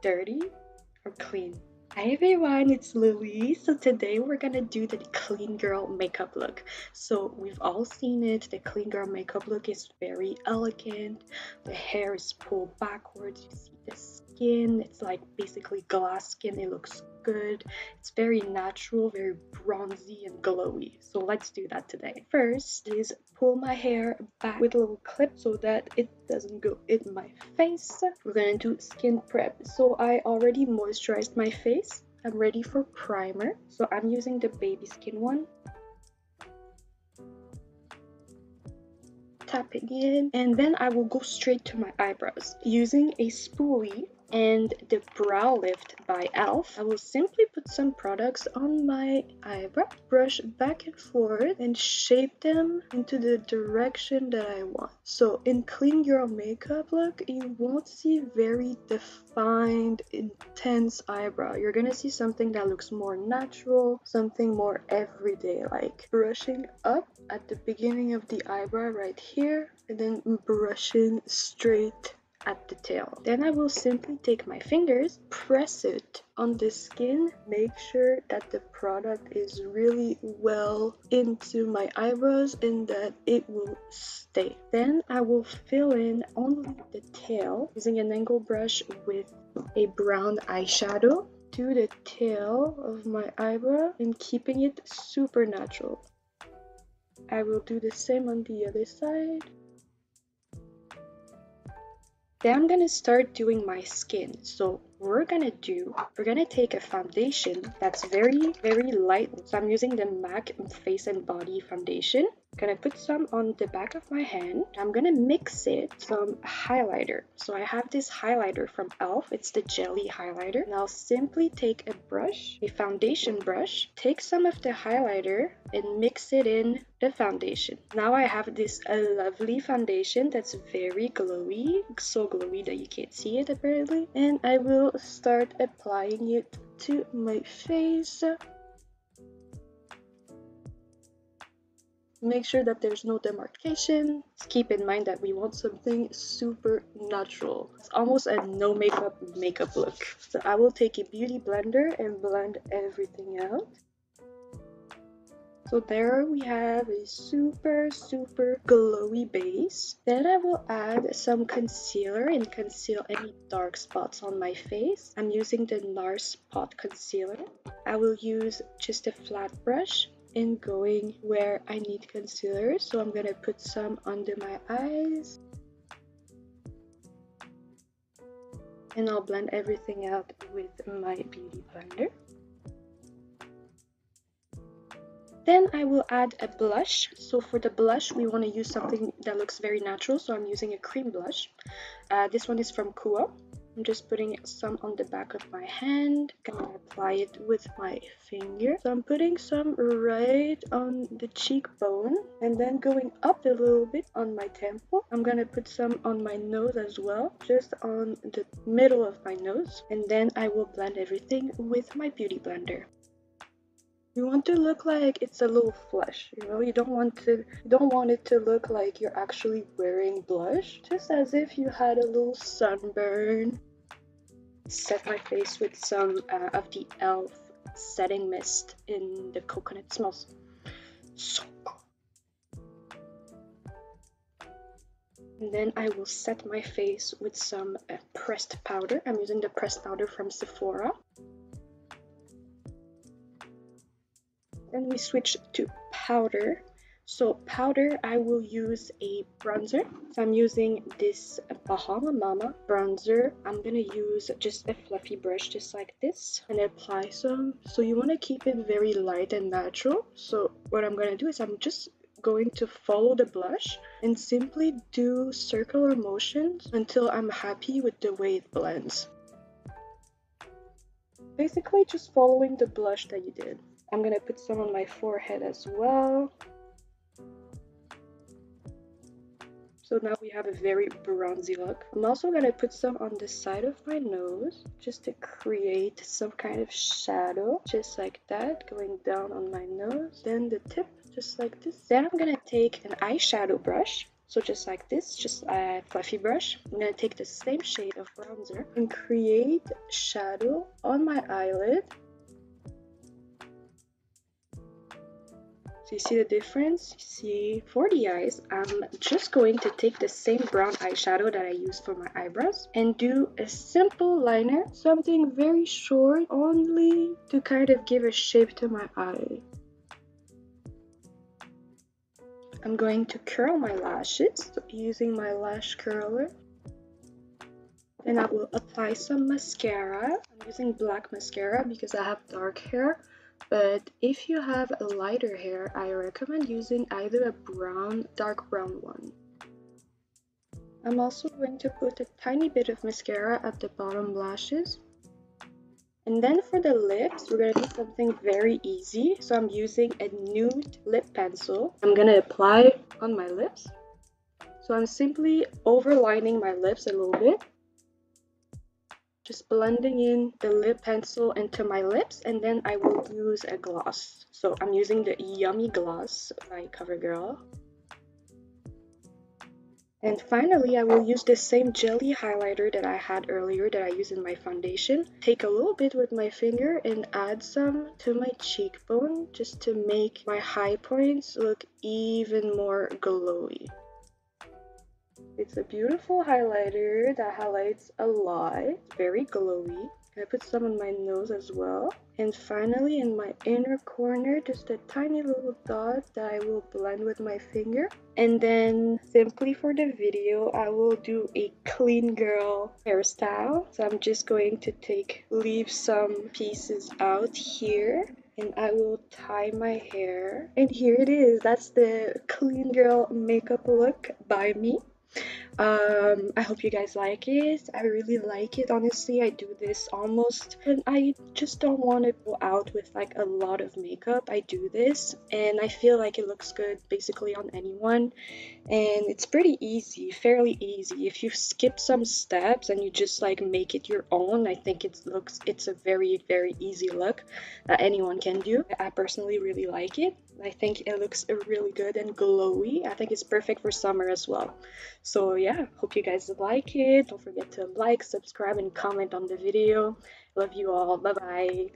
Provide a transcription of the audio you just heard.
dirty or clean? Hi everyone, it's Lily. So today we're gonna do the clean girl makeup look. So we've all seen it. The clean girl makeup look is very elegant. The hair is pulled backwards. You see the skin. It's like basically glass skin. It looks good. It's very natural, very bronzy and glowy. So let's do that today. First is pull my hair back with a little clip so that it doesn't go in my face. We're gonna do skin prep. So I already moisturized my face. I'm ready for primer. So I'm using the baby skin one. Tapping in, and then I will go straight to my eyebrows using a spoolie and the brow lift by e.l.f. I will simply put some products on my eyebrow, brush back and forth, and shape them into the direction that I want. So in clean girl makeup look, you won't see very defined, intense eyebrow. You're gonna see something that looks more natural, something more everyday, like brushing up at the beginning of the eyebrow right here, and then brushing straight at the tail. Then I will simply take my fingers, press it on the skin, make sure that the product is really well into my eyebrows and that it will stay. Then I will fill in only the tail using an angle brush with a brown eyeshadow to the tail of my eyebrow and keeping it super natural. I will do the same on the other side. Then I'm gonna start doing my skin. So we're gonna take a foundation that's very light. So I'm using the MAC Face and Body foundation. I'm gonna put some on the back of my hand. I'm gonna mix it with some highlighter. So I have this highlighter from e.l.f. It's the jelly highlighter. And I'll simply take a brush, a foundation brush, take some of the highlighter and mix it in the foundation. Now I have this lovely foundation that's very glowy, so glowy that you can't see it apparently. And I will start applying it to my face. Make sure that there's no demarcation. Just keep in mind that we want something super natural. It's almost a no makeup look. So I will take a beauty blender and blend everything out. So there we have a super glowy base. Then I will add some concealer and conceal any dark spots on my face. I'm using the NARS Spot Concealer. I will use just a flat brush and going where I need concealer. So I'm gonna put some under my eyes. And I'll blend everything out with my beauty blender. Then I will add a blush. So for the blush, we want to use something that looks very natural. So I'm using a cream blush. This one is from Kuo. I'm just putting some on the back of my hand. Gonna apply it with my finger. So I'm putting some right on the cheekbone and then going up a little bit on my temple. I'm gonna put some on my nose as well, just on the middle of my nose. And then I will blend everything with my beauty blender. You want to look like it's a little flush, you know, you don't want it to look like you're actually wearing blush, just as if you had a little sunburn. Set my face with some of the e.l.f. setting mist in the coconut. It smells so good. And then I will set my face with some pressed powder. I'm using the pressed powder from Sephora. Then we switch to powder. So powder, I will use a bronzer. So I'm using this Bahama Mama bronzer. I'm gonna use just a fluffy brush just like this and apply some. So you want to keep it very light and natural. So what I'm gonna do is I'm just going to follow the blush and simply do circular motions until I'm happy with the way it blends. Basically just following the blush that you did. I'm gonna put some on my forehead as well. So now we have a very bronzy look. I'm also gonna put some on the side of my nose just to create some kind of shadow, just like that, going down on my nose. Then the tip, just like this. Then I'm gonna take an eyeshadow brush. So just like this, just a fluffy brush. I'm gonna take the same shade of bronzer and create shadow on my eyelid. So you see the difference? You see, for the eyes, I'm just going to take the same brown eyeshadow that I use for my eyebrows and do a simple liner, something very short, only to kind of give a shape to my eye. I'm going to curl my lashes using my lash curler. Then I will apply some mascara. I'm using black mascara because I have dark hair. But if you have a lighter hair, I recommend using either a brown, dark brown one. I'm also going to put a tiny bit of mascara at the bottom lashes. And then for the lips, we're going to do something very easy. So I'm using a nude lip pencil. I'm going to apply on my lips. So I'm simply overlining my lips a little bit. Just blending in the lip pencil into my lips, and then I will use a gloss. So I'm using the Yummy Gloss by CoverGirl. And finally, I will use the same jelly highlighter that I had earlier that I used in my foundation. Take a little bit with my finger and add some to my cheekbone just to make my high points look even more glowy. It's a beautiful highlighter that highlights a lot. It's very glowy. I put some on my nose as well. And finally in my inner corner, just a tiny little dot that I will blend with my finger. And then simply for the video, I will do a clean girl hairstyle. So I'm just going to leave some pieces out here. And I will tie my hair. And here it is. That's the clean girl makeup look by me. I hope you guys like it. I really like it, honestly. I do this almost when I just don't want to go out with like a lot of makeup. I do this and I feel like it looks good basically on anyone, and it's pretty easy, fairly easy. If you skip some steps and you just like make it your own, I think it's a very easy look that anyone can do. I personally really like it. I think it looks really good and glowy. I think it's perfect for summer as well. So yeah, hope you guys like it. Don't forget to like, subscribe, and comment on the video. Love you all. Bye bye.